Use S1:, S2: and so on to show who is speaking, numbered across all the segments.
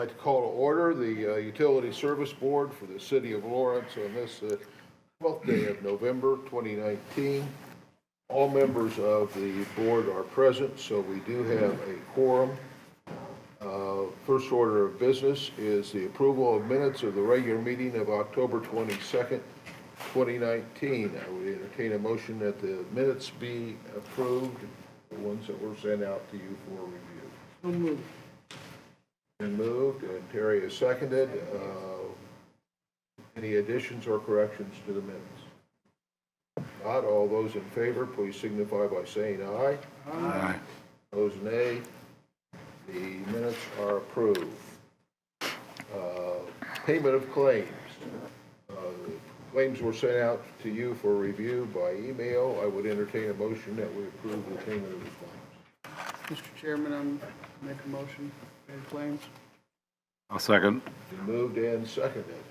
S1: I'd like to call to order the Utility Service Board for the City of Lawrence on this 12th day of November 2019. All members of the board are present, so we do have a quorum. First order of business is the approval of minutes of the regular meeting of October 22nd, 2019. I would entertain a motion that the minutes be approved, the ones that were sent out to you for review.
S2: So moved.
S1: Been moved, and Terry has seconded. Any additions or corrections to the minutes? Not all those in favor, please signify by saying aye.
S2: Aye.
S1: Those nay. The minutes are approved. Payment of claims. Claims were sent out to you for review by email. I would entertain a motion that we approve the payment of the claims.
S2: Mr. Chairman, I make a motion to pay the claims.
S3: I'll second.
S1: Been moved and seconded.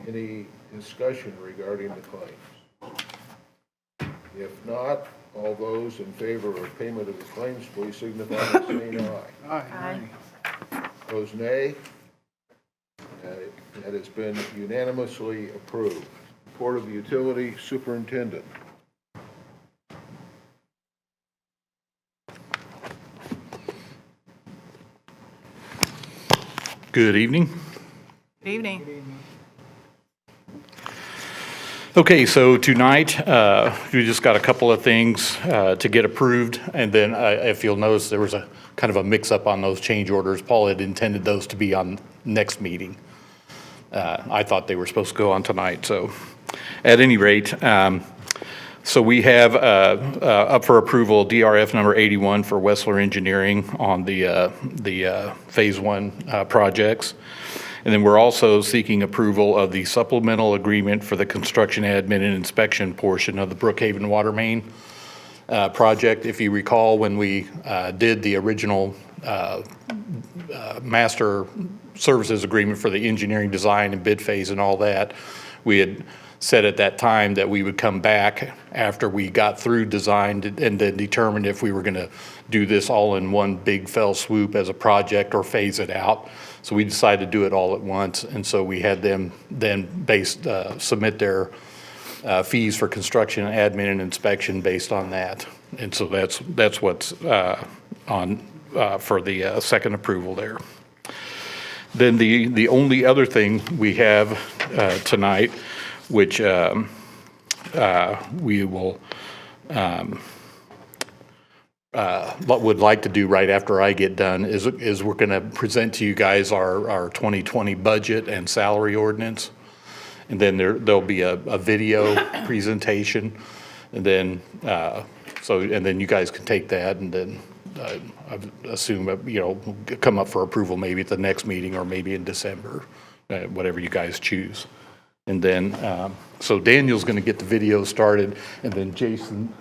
S1: Any discussion regarding the claims? If not, all those in favor of payment of the claims, please signify by saying aye.
S2: Aye.
S1: Those nay. That has been unanimously approved. Report of the Utility Superintendent.
S3: Good evening.
S4: Good evening.
S3: Okay, so tonight we just got a couple of things to get approved, and then if you'll notice, there was a kind of a mix-up on those change orders. Paul had intended those to be on next meeting. I thought they were supposed to go on tonight. So, at any rate, so we have up for approval DRF number 81 for Wessler Engineering on the Phase 1 projects. And then we're also seeking approval of the supplemental agreement for the construction, admin, and inspection portion of the Brookhaven Water Main project. If you recall, when we did the original master services agreement for the engineering design and bid phase and all that, we had said at that time that we would come back after we got through design and then determine if we were going to do this all in one big fell swoop as a project or phase it out. So we decided to do it all at once, and so we had them then submit their fees for construction, admin, and inspection based on that. And so that's what's on for the second approval there. Then the only other thing we have tonight, which we will would like to do right after I get done is we're going to present to you guys our 2020 budget and salary ordinance, and then there'll be a video presentation, and then and then you guys can take that and then I assume we'll come up for approval maybe at the next meeting or maybe in December, whatever you guys choose. And then so Daniel's going to get the video started, and then Jason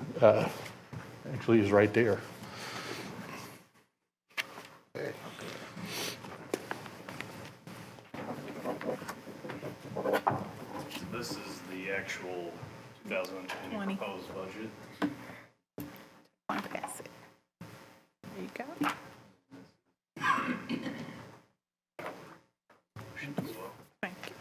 S3: actually is right there.
S5: This is the actual 2020 proposed budget.
S4: Want to pass it? There you go. Thank you.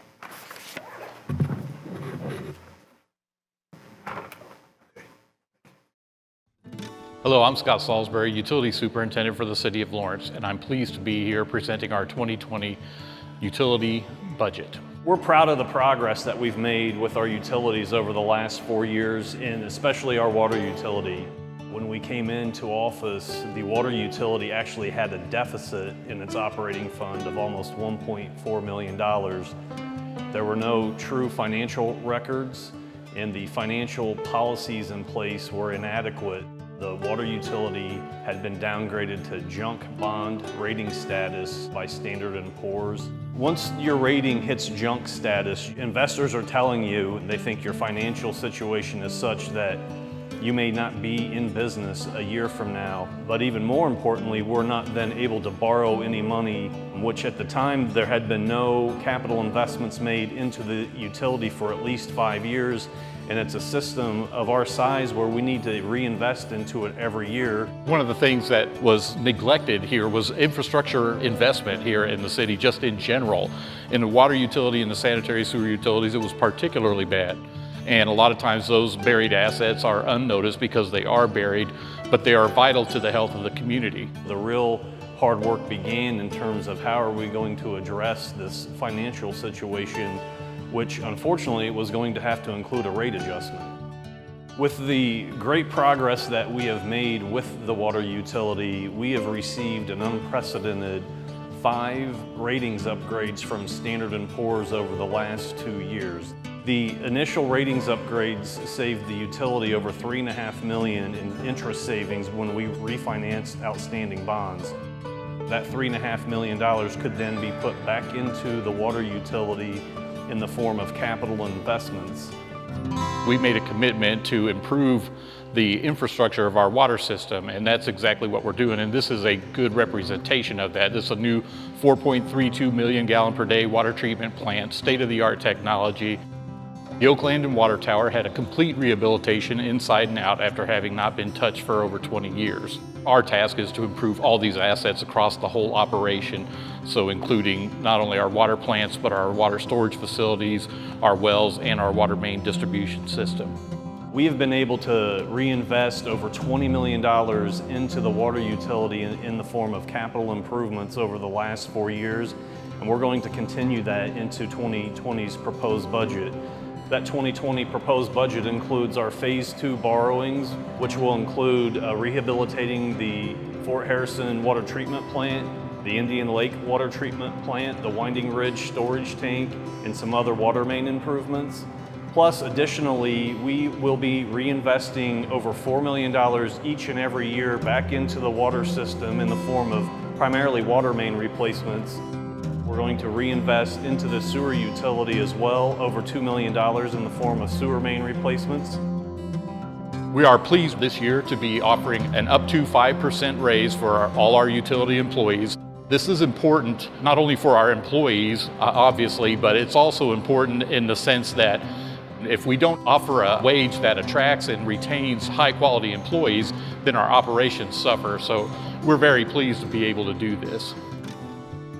S6: Hello, I'm Scott Salisbury, Utility Superintendent for the City of Lawrence, and I'm pleased to be here presenting our 2020 utility budget.
S5: We're proud of the progress that we've made with our utilities over the last 4 years, and especially our water utility. When we came into office, the water utility actually had a deficit in its operating fund of almost $1.4 million. There were no true financial records, and the financial policies in place were inadequate. The water utility had been downgraded to junk bond rating status by Standard & Poor's. Once your rating hits junk status, investors are telling you they think your financial situation is such that you may not be in business a year from now. But even more importantly, we're not then able to borrow any money, which at the time there had been no capital investments made into the utility for at least 5 years. and it's a system of our size where we need to reinvest into it every year.
S6: One of the things that was neglected here was infrastructure investment here in the city, just in general. In the water utility and the sanitary sewer utilities, it was particularly bad. And a lot of times those buried assets are unnoticed because they are buried, but they are vital to the health of the community.
S5: The real hard work began in terms of how are we going to address this financial situation, which unfortunately was going to have to include a rate adjustment. With the great progress that we have made with the water utility, we have received an unprecedented 5 ratings upgrades from Standard & Poor's over the last 2 years. The initial ratings upgrades saved the utility over $3.5 million in interest savings when we refinanced outstanding bonds. That $3.5 million could then be put back into the water utility in the form of capital investments.
S6: We made a commitment to improve the infrastructure of our water system, and that's exactly what we're doing, and this is a good representation of that. This is a new 4.32 million gallon per day water treatment plant, state-of-the-art technology. The Oak Landon Water Tower had a complete rehabilitation inside and out after having not been touched for over 20 years. Our task is to improve all these assets across the whole operation, so including not only our water plants, but our water storage facilities, our wells, and our water main distribution system.
S5: We have been able to reinvest over $20 million into the water utility in the form of capital improvements over the last 4 years, and we're going to continue that into 2020's proposed budget. That 2020 proposed budget includes our Phase 2 borrowings, which will include rehabilitating the Fort Harrison Water Treatment Plant, the Indian Lake Water Treatment Plant, the Winding Ridge Storage Tank, and some other water main improvements. Plus, additionally, we will be reinvesting over $4 million each and every year back into the water system in the form of primarily water main replacements. We're going to reinvest into the sewer utility as well, over $2 million in the form of sewer main replacements.
S6: We are pleased this year to be offering an up to 5% raise for all our utility employees. This is important not only for our employees, obviously, but it's also important in the sense that if we don't offer a wage that attracts and retains high-quality employees, then our operations suffer. So we're very pleased to be able to do this.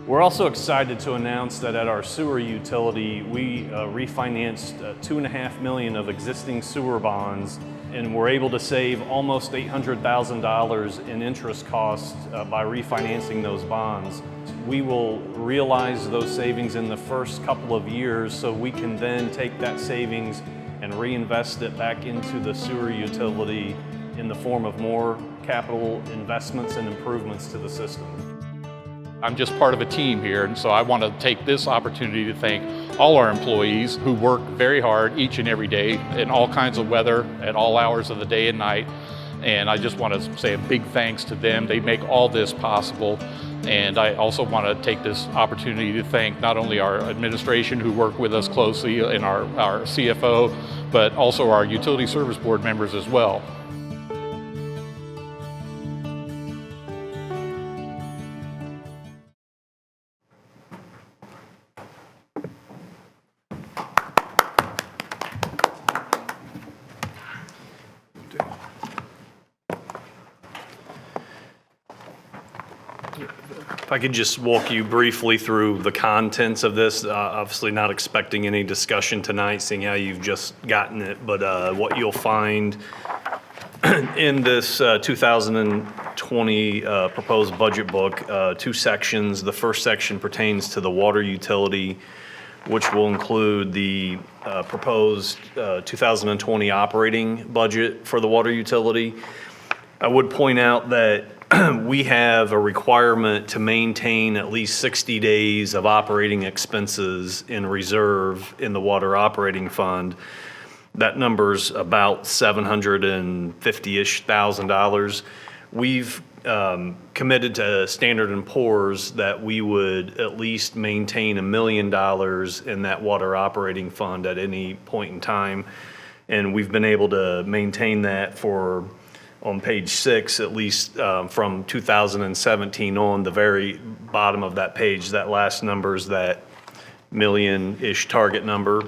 S5: We're also excited to announce that at our sewer utility, we refinanced $2.5 million of existing sewer bonds, and we're able to save almost $800,000 in interest costs by refinancing those bonds. We will realize those savings in the first couple of years, so we can then take that savings and reinvest it back into the sewer utility in the form of more capital investments and improvements to the system.
S6: I'm just part of a team here, and so I want to take this opportunity to thank all our employees who work very hard each and every day in all kinds of weather at all hours of the day and night. And I just want to say a big thanks to them. They make all this possible. And I also want to take this opportunity to thank not only our administration who work with us closely and our CFO, but also our utility service board members as well.
S5: If I could just walk you briefly through the contents of this, obviously not expecting any discussion tonight, seeing how you've just gotten it, but what you'll find in this 2020 proposed budget book, 2 sections. The first section pertains to the water utility, which will include the proposed 2020 operating budget for the water utility. I would point out that we have a requirement to maintain at least 60 days of operating expenses in reserve in the water operating fund. That number's about $750-ish thousand. We've committed to Standard & Poor's that we would at least maintain $1 million in that water operating fund at any point in time. And we've been able to maintain that for, on page 6, at least from 2017 on, the very bottom of that page, that last number is that million-ish target number.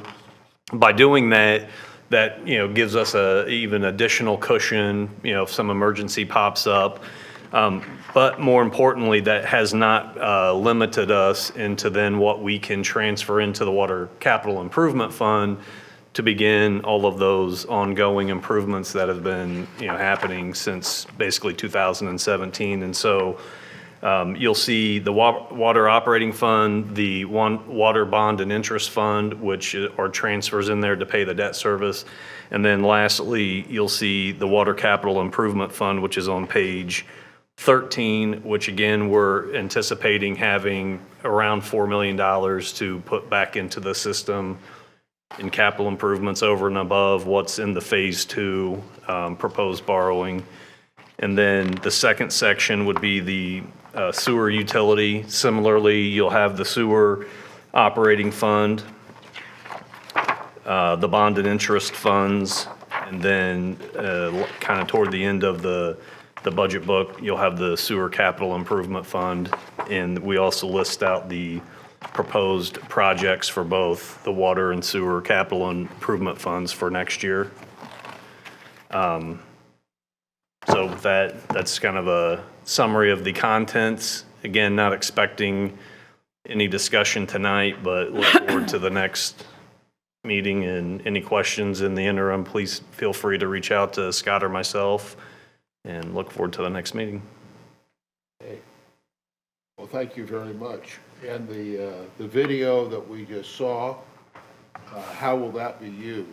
S5: By doing that, that, gives us a even additional cushion, if some emergency pops up. But more importantly, that has not limited us into then what we can transfer into the Water Capital Improvement Fund to begin all of those ongoing improvements that have been, happening since basically 2017. And so you'll see the Water Operating Fund, the Water Bond and Interest Fund, which are transfers in there to pay the debt service. And then lastly, you'll see the Water Capital Improvement Fund, which is on page 13, which again, we're anticipating having around $4 million to put back into the system in capital improvements over and above what's in the phase 2 proposed borrowing. And then the second section would be the sewer utility. Similarly, you'll have the sewer operating fund, the bond and interest funds, and then kind of toward the end of the budget book, you'll have the sewer capital improvement fund. And we also list out the proposed projects for both the water and sewer capital improvement funds for next year. So with that's kind of a summary of the contents. Again, not expecting any discussion tonight, but look forward to the next meeting. And any questions in the interim, please feel free to reach out to Scott or myself, and look forward to the next meeting.
S1: Okay. Well, thank you very much. And the video that we just saw, how will that be used?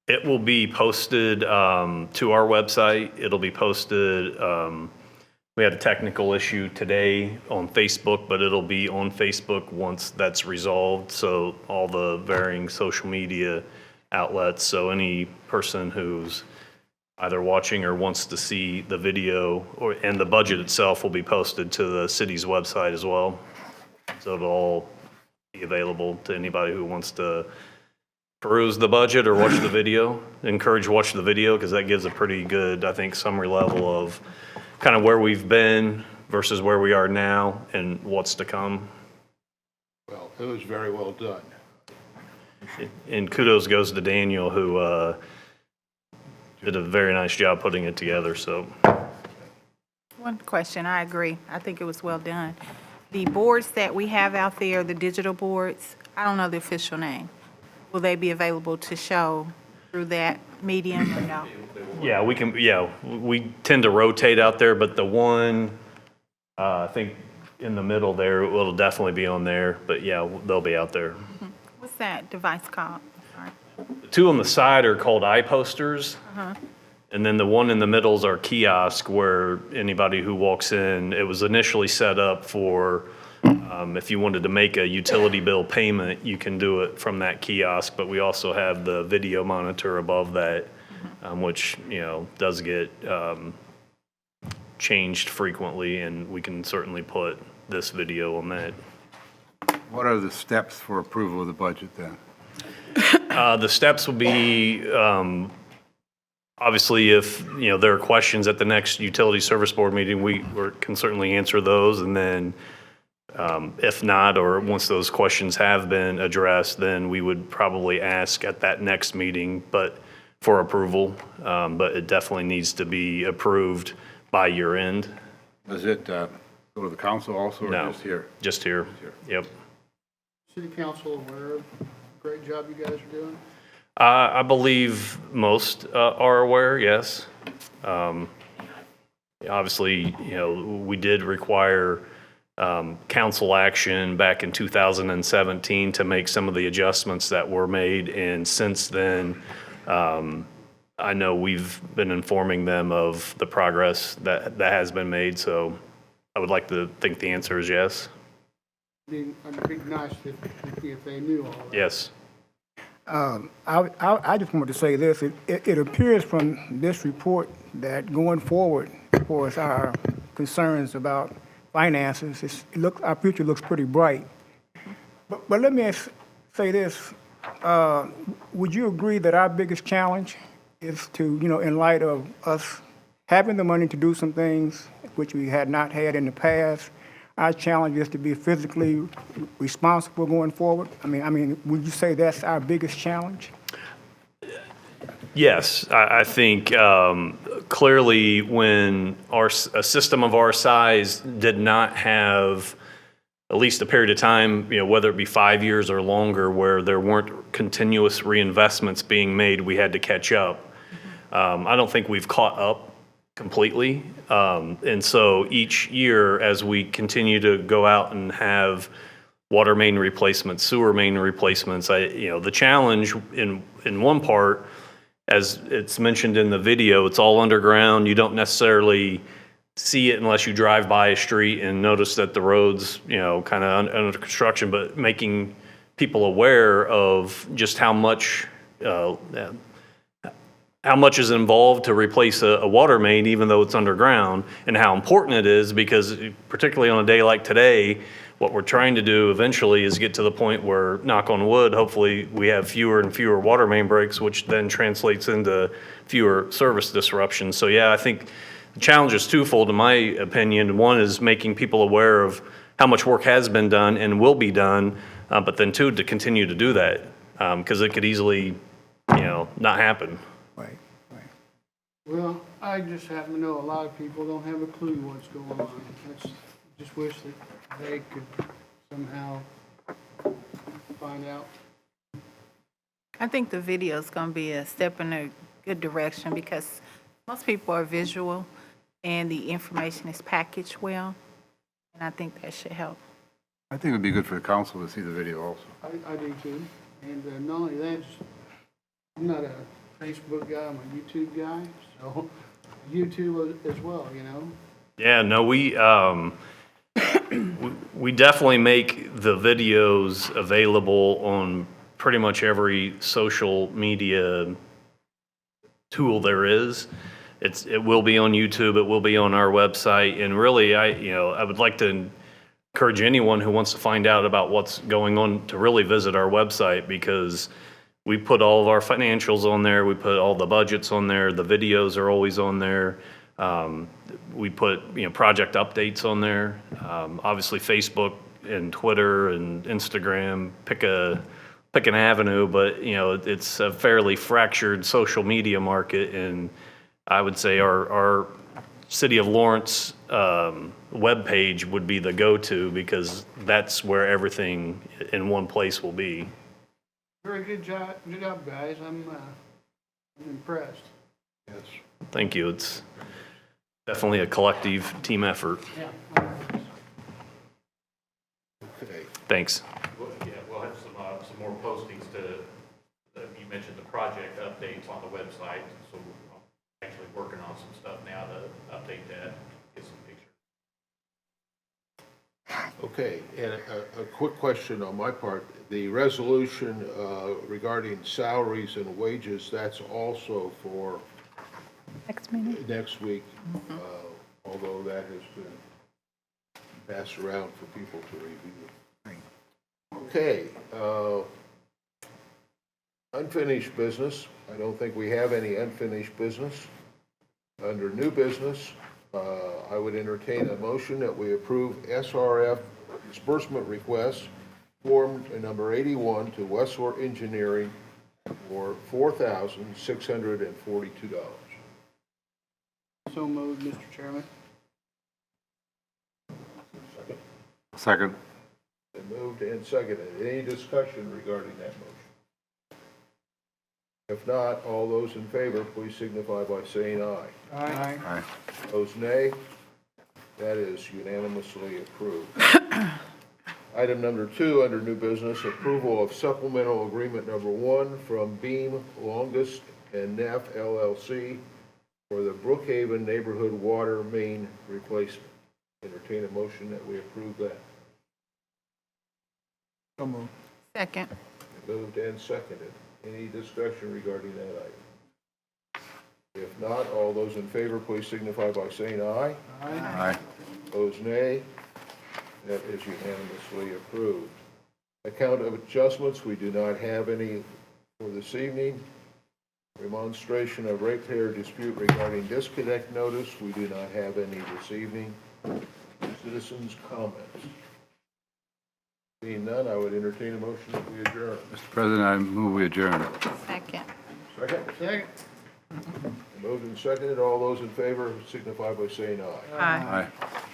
S5: It will be posted to our website. It'll be posted, we had a technical issue today on Facebook, but it'll be on Facebook once that's resolved. So all the varying social media outlets. So any person who's either watching or wants to see the video, and the budget itself will be posted to the city's website as well. So it'll all be available to anybody who wants to peruse the budget or watch the video. Encourage watch the video because that gives a pretty good, I think, summary level of kind of where we've been versus where we are now and what's to come.
S1: Well, it was very well done.
S5: And kudos goes to Daniel, who did a very nice job putting it together. So,
S4: One question, I agree. I think it was well done. The boards that we have out there, the digital boards, I don't know the official name. Will they be available to show through that medium or no?
S5: yeah, we can. Yeah, we tend to rotate out there, but the one I think in the middle there will definitely be on there. But yeah, they'll be out there.
S4: What's that device called? Sorry.
S5: The two on the side are called eye posters. And then the one in the middle is our kiosk where anybody who walks in, it was initially set up for if you wanted to make a utility bill payment, you can do it from that kiosk. But we also have the video monitor above that, which, does get changed frequently, and we can certainly put this video on that.
S7: What are the steps for approval of the budget then?
S5: The steps will be, obviously, if, there are questions at the next Utility Service Board meeting, we can certainly answer those. And then if not, or once those questions have been addressed, then we would probably ask at that next meeting, but for approval. But it definitely needs to be approved by year end.
S7: Does it go to the council also, or
S5: No.
S7: just here?
S5: Just here. Yep.
S2: City council aware of the great job you guys are doing?
S5: I believe most are aware, yes. Obviously, we did require council action back in 2017 to make some of the adjustments that were made. And since then, I know we've been informing them of the progress that has been made. So I would like to think the answer is yes.
S2: It'd be nice if they knew all that.
S5: Yes.
S8: I just wanted to say this. It appears from this report that going forward, for us, our concerns about finances, our future looks pretty bright. But let me say this. Would you agree that our biggest challenge is to, in light of us having the money to do some things which we had not had in the past, our challenge is to be physically responsible going forward? I mean, would you say that's our biggest challenge?
S5: Yes, I think clearly when a system of our size did not have at least a period of time, whether it be 5 years or longer, where there weren't continuous reinvestments being made, we had to catch up. I don't think we've caught up completely. And so each year, as we continue to go out and have water main replacements, sewer main replacements, the challenge in one part, as it's mentioned in the video, it's all underground. You don't necessarily see it unless you drive by a street and notice that the road's, kind of under construction, but making people aware of just how much is involved to replace a water main, even though it's underground, and how important it is, because particularly on a day like today, what we're trying to do eventually is get to the point where, knock on wood, hopefully we have fewer and fewer water main breaks, which then translates into fewer service disruptions. So yeah, I think the challenge is twofold in my opinion. One is making people aware of how much work has been done and will be done, but then two, to continue to do that, because it could easily, not happen.
S8: Right.
S2: Well, I just happen to know a lot of people don't have a clue what's going on. Just wish that they could somehow find out.
S4: I think the video is going to be a step in a good direction because most people are visual and the information is packaged well, and I think that should help.
S7: I think it would be good for the council to see the video also.
S2: I do too. And not only that, I'm not a Facebook guy, I'm a YouTube guy, so YouTube as well,
S5: Yeah, no, we definitely make the videos available on pretty much every social media tool there is. It will be on YouTube, it will be on our website, and really, I would like to encourage anyone who wants to find out about what's going on to really visit our website, because we put all of our financials on there, we put all the budgets on there, the videos are always on there. We put, project updates on there. Obviously Facebook and Twitter and Instagram, pick an avenue, but it's a fairly fractured social media market, and I would say our City of Lawrence webpage would be the go-to, because that's where everything in one place will be.
S2: Very good job, guys. I'm impressed.
S1: Yes.
S5: Thank you. It's definitely a collective team effort.
S2: Yeah.
S1: Okay.
S5: Thanks.
S3: Yeah, we'll have some more postings you mentioned the project updates on the website, so we're actually working on some stuff now to update that, get some pictures.
S1: Okay, and a quick question on my part. The resolution regarding salaries and wages, that's also for
S4: Next minute.
S1: next week, although that has been passed around for people to review. Okay, unfinished business. I don't think we have any unfinished business. Under new business, I would entertain a motion that we approve SRF disbursement request form number 81 to Westler Engineering for $4,642.
S2: So moved, Mr. Chairman.
S7: Second.
S1: Been moved and seconded. Any discussion regarding that motion? If not, all those in favor, please signify by saying aye.
S2: Aye.
S7: Aye.
S1: Those nay. That is unanimously approved. Item number 2 under new business, approval of supplemental agreement number 1 from Beam Longest and Neff LLC for the Brookhaven Neighborhood Water Main Replacement. Entertain a motion that we approve that.
S8: So moved.
S4: Second.
S1: Moved and seconded. Any discussion regarding that item? If not, all those in favor, please signify by saying aye.
S7: Aye.
S1: Those nay. That is unanimously approved. Account of adjustments, we do not have any for this evening. Remonstration of ratepayer dispute regarding disconnect notice, we do not have any this evening. Citizens' comments. Seeing none, I would entertain a motion that we adjourn.
S7: Mr. President, I move we adjourn.
S4: Second.
S1: Second?
S2: Second.
S1: Moved and seconded. All those in favor signify by saying aye.
S4: Aye.
S7: Aye.